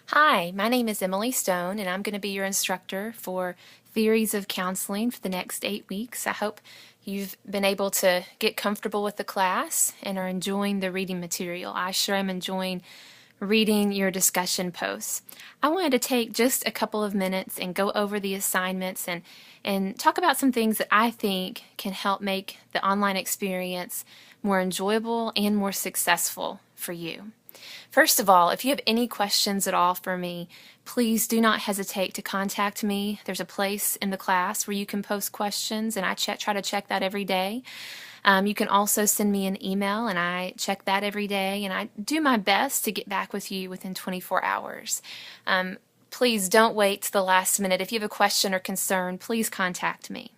Hi, my name is Emily Stone, and I'm going to be your instructor for Theories of Counseling for the next 8 weeks. I hope you've been able to get comfortable with the class and are enjoying the reading material. I sure am enjoying reading your discussion posts. I wanted to take just a couple of minutes and go over the assignments and talk about some things that I think can help make the online experience more enjoyable and more successful for you. First of all, if you have any questions at all for me, please do not hesitate to contact me. There's a place in the class where you can post questions, and I try to check that every day. You can also send me an email, and I check that every day, and I do my best to get back with you within 24 hours. Please don't wait to the last minute. If you have a question or concern, please contact me.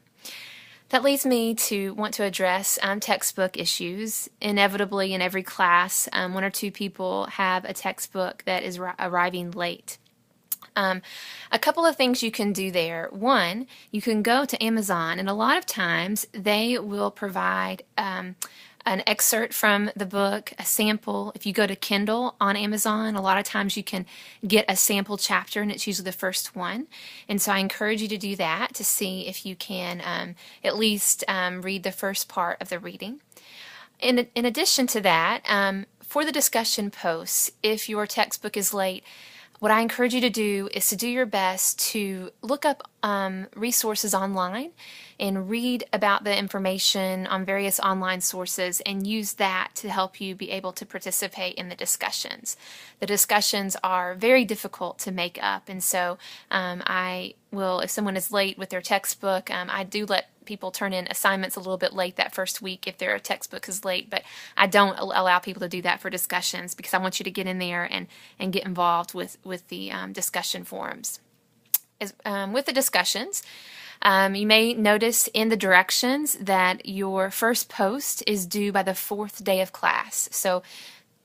That leads me to want to address textbook issues. Inevitably, in every class, one or two people have a textbook that is arriving late. A couple of things you can do there. One, you can go to Amazon, and a lot of times they will provide an excerpt from the book, a sample. If you go to Kindle on Amazon, a lot of times you can get a sample chapter, and it's usually the first one. And so I encourage you to do that to see if you can at least read the first part of the reading. In addition to that, for the discussion posts, if your textbook is late, what I encourage you to do is to do your best to look up resources online and read about the information on various online sources and use that to help you be able to participate in the discussions. The discussions are very difficult to make up, and so I will, if someone is late with their textbook, I do let people turn in assignments a little bit late that first week if their textbook is late, but I don't allow people to do that for discussions because I want you to get in there and get involved with the discussion forums. With the discussions, you may notice in the directions that your first post is due by the fourth day of class. So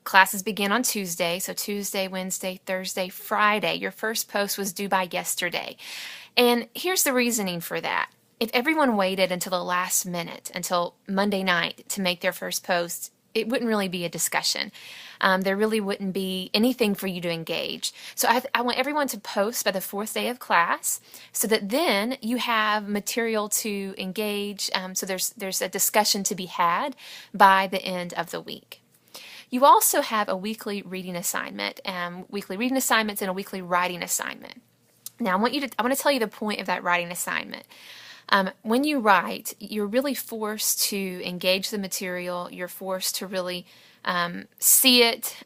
classes begin on Tuesday, so Tuesday, Wednesday, Thursday, Friday. Your first post was due by yesterday. And here's the reasoning for that. If everyone waited until the last minute, until Monday night to make their first post, it wouldn't really be a discussion. There really wouldn't be anything for you to engage. So I want everyone to post by the fourth day of class so that then you have material to engage, so there's a discussion to be had by the end of the week. You also have a weekly reading assignment, weekly reading assignments and a weekly writing assignment. Now I want to tell you the point of that writing assignment. When you write, you're really forced to engage the material. You're forced to really see it,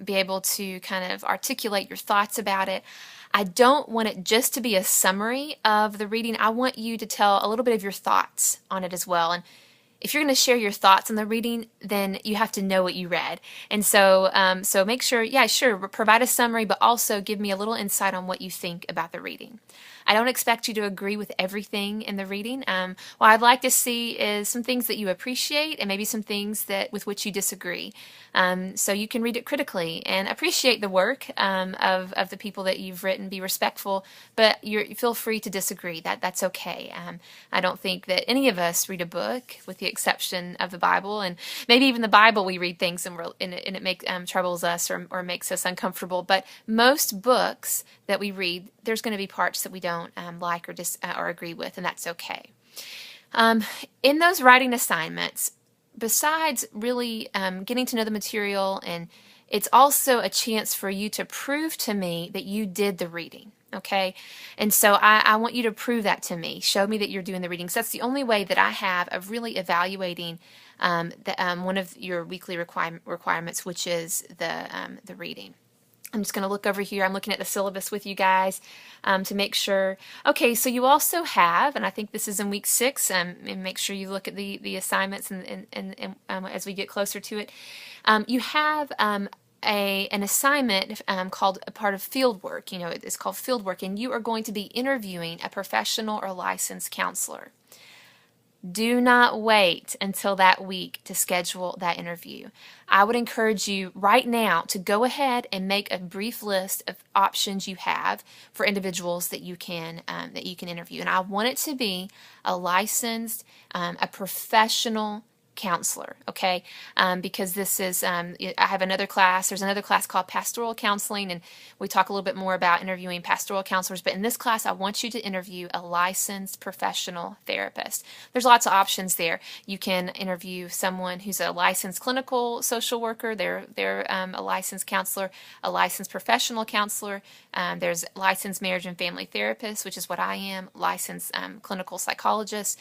be able to kind of articulate your thoughts about it. I don't want it just to be a summary of the reading. I want you to tell a little bit of your thoughts on it as well. And if you're going to share your thoughts on the reading, then you have to know what you read. And so make sure, provide a summary, but also give me a little insight on what you think about the reading. I don't expect you to agree with everything in the reading. What I'd like to see is some things that you appreciate and maybe some things with which you disagree. So you can read it critically and appreciate the work of the people that you've written. Be respectful, but you feel free to disagree. That's okay. I don't think that any of us read a book, with the exception of the Bible, and maybe even the Bible we read things and it makes troubles us or makes us uncomfortable. But most books that we read, there's going to be parts that we don't like or agree with, and that's okay. In those writing assignments, besides really getting to know the material, and it's also a chance for you to prove to me that you did the reading. Okay, and so I want you to prove that to me. Show me that you're doing the readings. That's the only way that I have of really evaluating one of your weekly requirements, which is the reading. I'm just going to look over here. I'm looking at the syllabus with you guys to make sure. Okay, so you also have, and I think this is in week 6, and make sure you look at the assignments and as we get closer to it. You have an assignment called a part of field work. It's called field work, and you are going to be interviewing a professional or licensed counselor. Do not wait until that week to schedule that interview. I would encourage you right now to go ahead and make a brief list of options you have for individuals that you can interview. And I want it to be a licensed, a professional counselor, okay? Because this is, I have another class, there's another class called Pastoral Counseling, and we talk a little bit more about interviewing pastoral counselors, but in this class, I want you to interview a licensed professional therapist. There's lots of options there. You can interview someone who's a licensed clinical social worker, they're a licensed counselor, a licensed professional counselor, there's licensed marriage and family therapist, which is what I am, licensed clinical psychologist.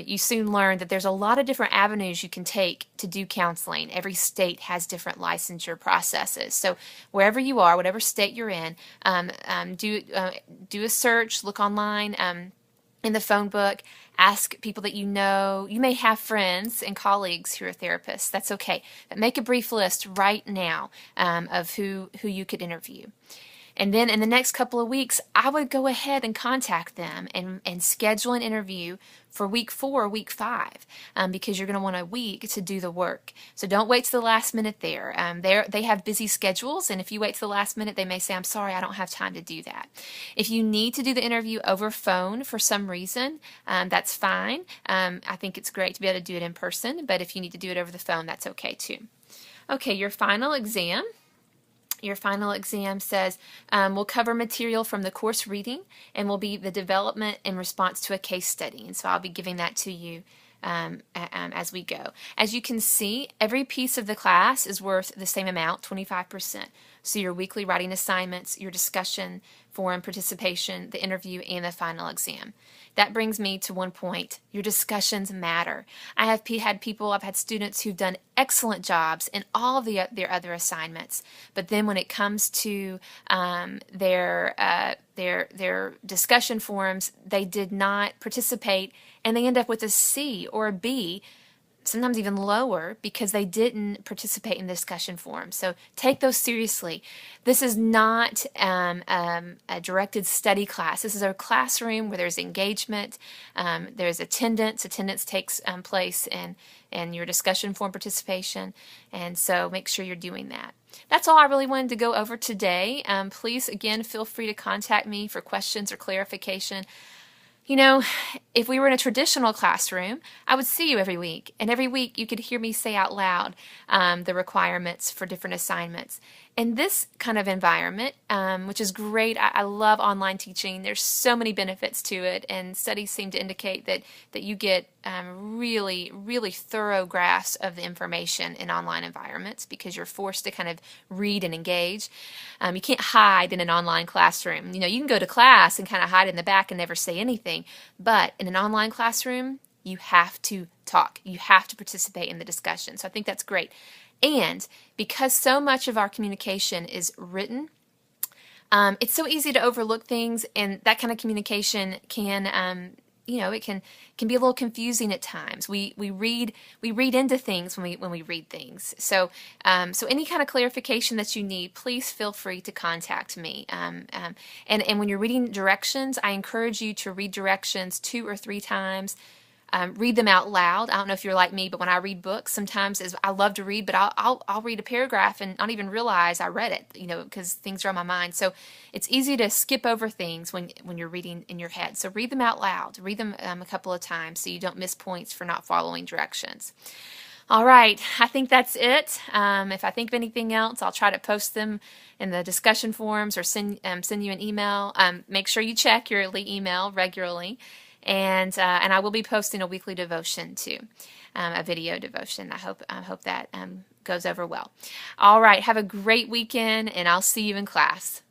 You soon learn that there's a lot of different avenues you can take to do counseling. Every state has different licensure processes. So wherever you are, whatever state you're in, do a search, look online in the phone book, ask people that you know. You may have friends and colleagues who are therapists. That's okay. But make a brief list right now of who you could interview. And then in the next couple of weeks, I would go ahead and contact them and schedule an interview for week 4 or week 5 because you're going to want a week to do the work. So don't wait to the last minute there. They have busy schedules, and if you wait to the last minute, they may say, I'm sorry, I don't have time to do that. If you need to do the interview over phone for some reason, that's fine. I think it's great to be able to do it in person, but if you need to do it over the phone, that's okay too. Okay, your final exam. Your final exam says we'll cover material from the course reading and will be the development in response to a case study. And so I'll be giving that to you as we go. As you can see, every piece of the class is worth the same amount, 25%. So your weekly writing assignments, your discussion, forum participation, the interview, and the final exam. That brings me to one point. Your discussions matter. I've had students who've done excellent jobs in all of their other assignments, but then when it comes to their discussion forums, they did not participate, and they end up with a C or a B, sometimes even lower, because they didn't participate in the discussion forum. So take those seriously. This is not a directed study class. This is a classroom where there's engagement, there's attendance. Attendance takes place in your discussion forum participation, and so make sure you're doing that. That's all I really wanted to go over today. Please, again, feel free to contact me for questions or clarification. You know, if we were in a traditional classroom, I would see you every week, and every week you could hear me say out loud the requirements for different assignments. In this kind of environment, which is great, I love online teaching. There's so many benefits to it, and studies seem to indicate that you get really, really thorough grasp of the information in online environments because you're forced to kind of read and engage. You can't hide in an online classroom. You know, you can go to class and kind of hide in the back and never say anything, but in an online classroom, you have to talk. You have to participate in the discussion. So I think that's great. And because so much of our communication is written, it's so easy to overlook things, and that kind of communication can, it can be a little confusing at times. We read into things when we read things. So any kind of clarification that you need, please feel free to contact me. And when you're reading directions, I encourage you to read directions 2 or 3 times. Read them out loud. I don't know if you're like me, but when I read books, sometimes I love to read, but I'll read a paragraph and not even realize I read it, because things are on my mind. So it's easy to skip over things when you're reading in your head. So read them out loud. Read them a couple of times so you don't miss points for not following directions. All right, I think that's it. If I think of anything else, I'll try to post them in the discussion forums or send you an email. Make sure you check your email regularly. And I will be posting a weekly devotion too, a video devotion. I hope that goes over well. All right, have a great weekend, and I'll see you in class.